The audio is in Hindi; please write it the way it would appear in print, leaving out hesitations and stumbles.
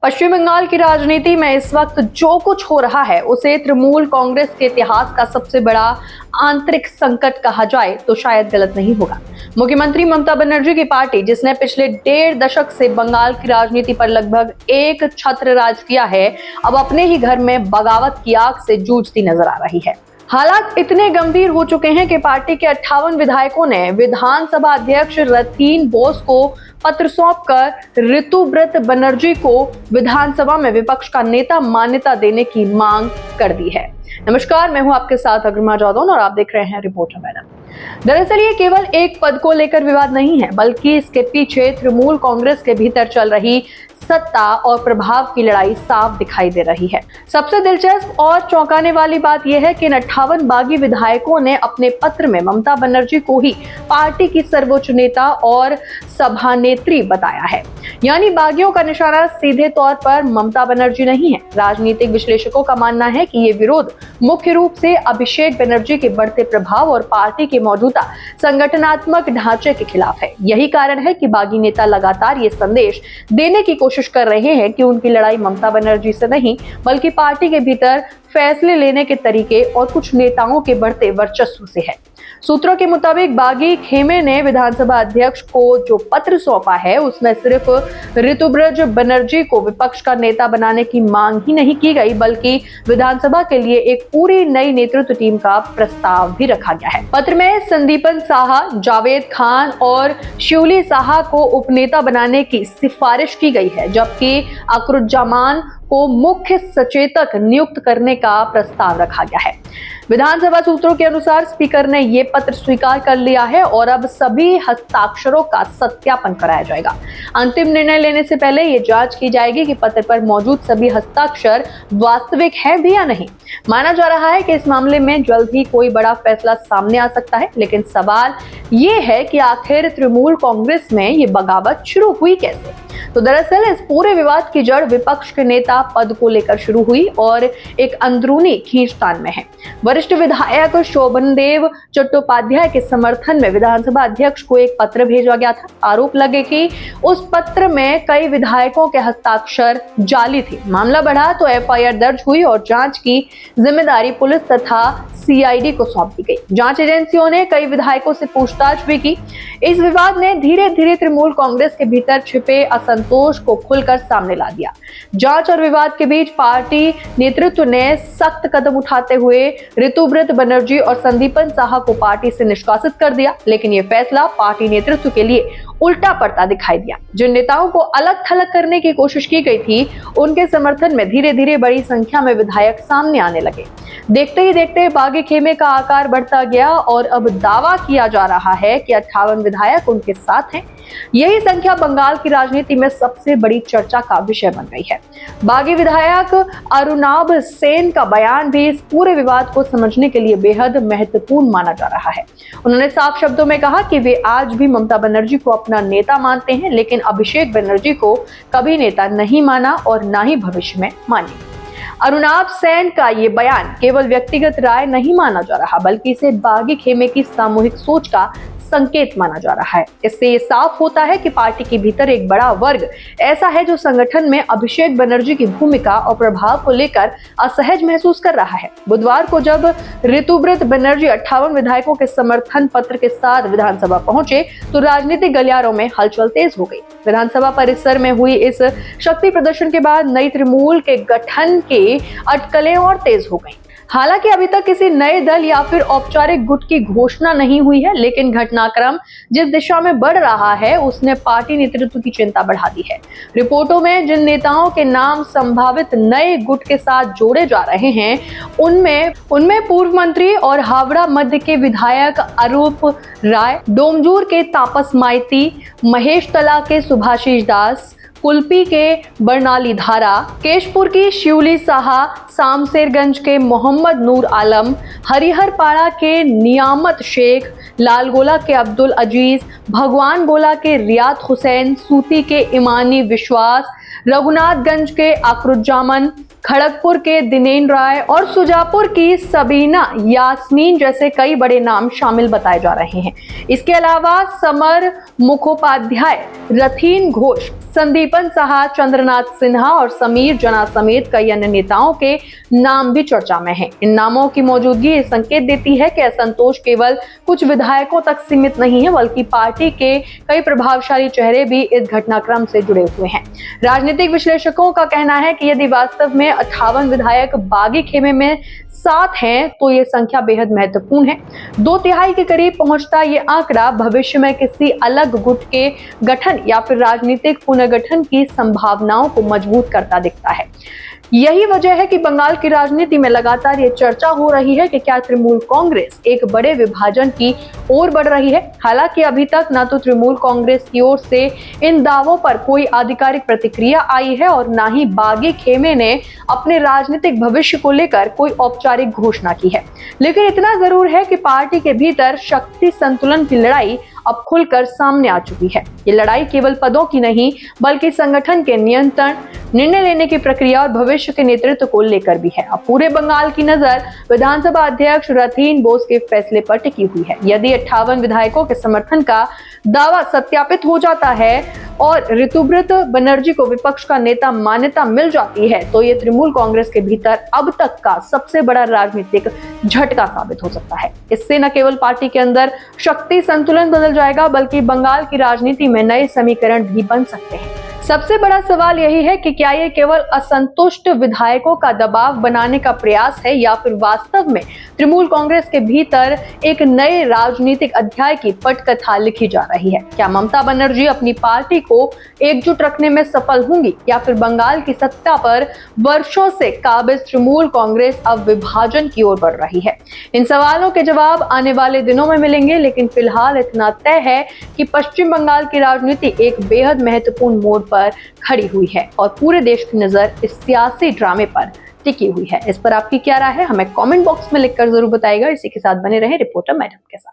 पश्चिम बंगाल की राजनीति में इस वक्त जो कुछ हो रहा है उसे तृणमूल कांग्रेस के इतिहास का सबसे बड़ा आंतरिक संकट कहा जाए तो शायद गलत नहीं होगा। मुख्यमंत्री ममता बनर्जी की पार्टी, जिसने पिछले 1.5 दशक से बंगाल की राजनीति पर लगभग एक छत्र राज किया है, अब अपने ही घर में बगावत की आग से जूझती नजर आ रही है। हालात इतने गंभीर हो चुके हैं कि पार्टी के 58 विधायकों ने विधानसभा अध्यक्ष रथीन बोस को पत्र सौंपकर ऋतुव्रत बनर्जी को विधानसभा में विपक्ष का नेता मान्यता देने की मांग कर दी है। नमस्कार, मैं हूं आपके साथ अग्रमा जादौन और आप देख रहे हैं रिपोर्टर मैडम। दरअसल ये केवल एक पद को लेकर विवाद नहीं है, बल्कि इसके पीछे तृणमूल कांग्रेस के भीतर चल रही सत्ता और प्रभाव की लड़ाई साफ दिखाई दे रही है। सबसे दिलचस्प और चौंकाने वाली बात यह है कि इन 58 बागी विधायकों ने अपने पत्र में ममता बनर्जी को ही पार्टी की सर्वोच्च नेता और सभानेत्री बताया है। यानी बागियों का निशाना सीधे तौर पर ममता बनर्जी नहीं है। राजनीतिक विश्लेषकों का मानना है कि ये विरोध मुख्य रूप से अभिषेक बनर्जी के बढ़ते प्रभाव और पार्टी के मौजूदा संगठनात्मक ढांचे के खिलाफ है। यही कारण है कि बागी नेता लगातार ये संदेश देने की कोशिश कर रहे हैं कि उनकी लड़ाई ममता बनर्जी से नहीं, बल्कि पार्टी के भीतर फैसले लेने के तरीके और कुछ नेताओं के बढ़ते वर्चस्व से है। सूत्रों के मुताबिक बागी खेमे ने विधानसभा अध्यक्ष को जो पत्र सौंपा है, उसमें सिर्फ ऋतुव्रत बनर्जी को विपक्ष का नेता बनाने की मांग ही नहीं की गई, बल्कि विधानसभा के लिए एक पूरी नई नेतृत्व टीम का प्रस्ताव भी रखा गया है। पत्र में संदीपन साहा, जावेद खान और शिवली साहा को उपनेता बनाने की सिफारिश की गई है, जबकि अकरुज्जामान को मुख्य सचेतक नियुक्त करने का प्रस्ताव रखा गया है। विधानसभा सूत्रों के अनुसार स्पीकर ने ये पत्र स्वीकार कर लिया है और अब सभी हस्ताक्षरों का सत्यापन कराया जाएगा। अंतिम निर्णय लेने से पहले ये जांच की जाएगी कि पत्र पर मौजूद सभी हस्ताक्षर वास्तविक है भी या नहीं। माना जा रहा है कि इस मामले में जल्द ही कोई बड़ा फैसला सामने आ सकता है, लेकिन सवाल ये है कि आखिर तृणमूल कांग्रेस में ये बगावत शुरू हुई कैसे। तो दरअसल इस पूरे विवाद की जड़ विपक्ष के नेता पद को लेकर शुरू हुई और एक अंदरूनी खींचतान में है। वरिष्ठ विधायक शोभनदेव चट्टोपाध्याय के समर्थन में विधानसभा अध्यक्ष को एक पत्र भेजा गया था। आरोप लगे कि उस पत्र में कई विधायकों के हस्ताक्षर जाली थे। मामला बढ़ा तो एफआईआर दर्ज हुई और जांच की जिम्मेदारी पुलिस तथा सीआईडी को सौंप दी गई। जांच एजेंसियों ने कई विधायकों से पूछताछ भी की। इस विवाद ने धीरे धीरे तृणमूल कांग्रेस के भीतर छिपे असंतोष को खुलकर सामने ला दिया। जांच और विवाद के बीच पार्टी नेतृत्व ने सख्त कदम उठाते हुए ऋतुव्रत बनर्जी और संदीपन साहा को पार्टी से निष्कासित कर दिया, लेकिन यह फैसला पार्टी नेतृत्व के लिए उल्टा पड़ता दिखाई दिया। जिन नेताओं को अलग थलग करने की कोशिश की गई थी, उनके समर्थन में धीरे धीरे बड़ी संख्या में विधायक सामने आने लगे। देखते ही देखते बागी खेमे का आकार बढ़ता गया और अब दावा किया जा रहा है कि 58 विधायक उनके साथ हैं। यही संख्या बंगाल की राजनीति में सबसे बड़ी चर्चा का विषय बन गई है। बागी विधायक अरुणाभ सेन का बयान भी इस पूरे विवाद को समझने के लिए बेहद महत्वपूर्ण माना जा रहा है। उन्होंने साफ शब्दों में कहा कि वे आज भी ममता बनर्जी को अपना नेता मानते हैं, लेकिन अभिषेक बनर्जी को कभी नेता नहीं माना और ना ही भविष्य में मानेंगे। अरुणाभ सेन का ये बयान केवल व्यक्तिगत राय नहीं माना जा रहा, बल्कि इसे बागी खेमे की सामूहिक सोच का संकेत माना जा रहा है। इससे ये साफ होता है कि पार्टी के भीतर एक बड़ा वर्ग ऐसा है जो संगठन में अभिषेक बनर्जी की भूमिका और प्रभाव को लेकर असहज महसूस कर रहा है। बुधवार को जब ऋतुव्रत बनर्जी 58 विधायकों के समर्थन पत्र के साथ विधानसभा पहुंचे तो राजनीतिक गलियारों में हलचल तेज हो गई। विधानसभा परिसर में हुई इस शक्ति प्रदर्शन के बाद नई तृणमूल के गठन के अटकलें और तेज हो गई। हालांकि अभी तक किसी नए दल या फिर औपचारिक गुट की घोषणा नहीं हुई है, लेकिन घटनाक्रम जिस दिशा में बढ़ रहा है उसने पार्टी नेतृत्व की चिंता बढ़ा दी है। रिपोर्टों में जिन नेताओं के नाम संभावित नए गुट के साथ जोड़े जा रहे हैं, उनमें पूर्व मंत्री और हावड़ा मध्य के विधायक अरूप राय, डोमजूर के तापस माइती, महेश तला के सुभाषिष दास, कुल्पी के बरनाली धारा, केशपुर की शिवली साहा, सामसेरगंज के मोहम्मद नूर आलम, हरिहरपाड़ा के नियामत शेख, लालगोला के अब्दुल अजीज, भगवान गोला के रियात हुसैन, सूती के इमानी विश्वास, रघुनाथगंज के अकरुज्जामान, खड़गपुर के दिनेन राय और सुजापुर की सबीना यास्मीन जैसे कई बड़े नाम शामिल बताए जा रहे हैं। इसके अलावा समर मुखोपाध्याय, रथीन घोष, संदीपन साहा, चंद्रनाथ सिन्हा और समीर जना समेत कई अन्य नेताओं के नाम भी चर्चा में हैं। इन नामों की मौजूदगी ये संकेत देती है कि असंतोष केवल कुछ विधायकों तक सीमित नहीं है, बल्कि पार्टी के कई प्रभावशाली चेहरे भी इस घटनाक्रम से जुड़े हुए हैं। राजनीतिक विश्लेषकों का कहना है कि यदि वास्तव में 58 विधायक बागी खेमे में साथ हैं तो ये संख्या बेहद महत्वपूर्ण है। 2/3 के करीब पहुंचता ये आंकड़ा भविष्य में किसी अलग गुट के गठन या फिर राजनीतिक पुनर्गठन की संभावनाओं को मजबूत करता दिखता है। यही वजह है कि बंगाल की राजनीति में लगातार ये चर्चा हो रही है कि क्या तृणमूल कांग्रेस एक बड़े विभाजन की ओर बढ़ रही है। हालांकि अभी तक ना तो तृणमूल कांग्रेस की ओर से इन दावों पर कोई आधिकारिक प्रतिक्रिया आई है और ना ही बागी खेमे ने अपने राजनीतिक भविष्य को लेकर कोई औपचारिक घोषणा की है। लेकिन इतना जरूर है कि पार्टी के भीतर शक्ति संतुलन की लड़ाई अब खुलकर सामने आ चुकी है। ये लड़ाई केवल पदों की नहीं, बल्कि संगठन के नियंत्रण, निर्णय लेने की प्रक्रिया और भविष्य के नेतृत्व को लेकर भी है। अब पूरे बंगाल की नजर विधानसभा अध्यक्ष रथीन बोस के फैसले पर टिकी हुई है। यदि 58 विधायकों के समर्थन का दावा सत्यापित हो जाता है और ऋतुव्रत बनर्जी को विपक्ष का नेता मान्यता मिल जाती है तो ये तृणमूल कांग्रेस के भीतर अब तक का सबसे बड़ा राजनीतिक झटका साबित हो सकता है। इससे न केवल पार्टी के अंदर शक्ति संतुलन बदल जाएगा, बल्कि बंगाल की राजनीति में नए समीकरण भी बन सकते हैं। सबसे बड़ा सवाल यही है कि क्या ये केवल असंतुष्ट विधायकों का दबाव बनाने का प्रयास है या फिर वास्तव में तृणमूल कांग्रेस के भीतर एक नए राजनीतिक अध्याय की पटकथा लिखी जा रही है। क्या ममता बनर्जी अपनी पार्टी को एकजुट रखने में सफल होंगी या फिर बंगाल की सत्ता पर वर्षों से काबिज तृणमूल कांग्रेस अब विभाजन की ओर बढ़ रही है? इन सवालों के जवाब आने वाले दिनों में मिलेंगे, लेकिन फिलहाल इतना तय है कि पश्चिम बंगाल की राजनीति एक बेहद महत्वपूर्ण मोड़ पर खड़ी हुई है और पूरे देश की नजर इस सियासी ड्रामे पर टिकी हुई है। इस पर आपकी क्या राय है, हमें कमेंट बॉक्स में लिखकर जरूर बताइएगा। इसी के साथ बने रहे रिपोर्टर मैडम के साथ।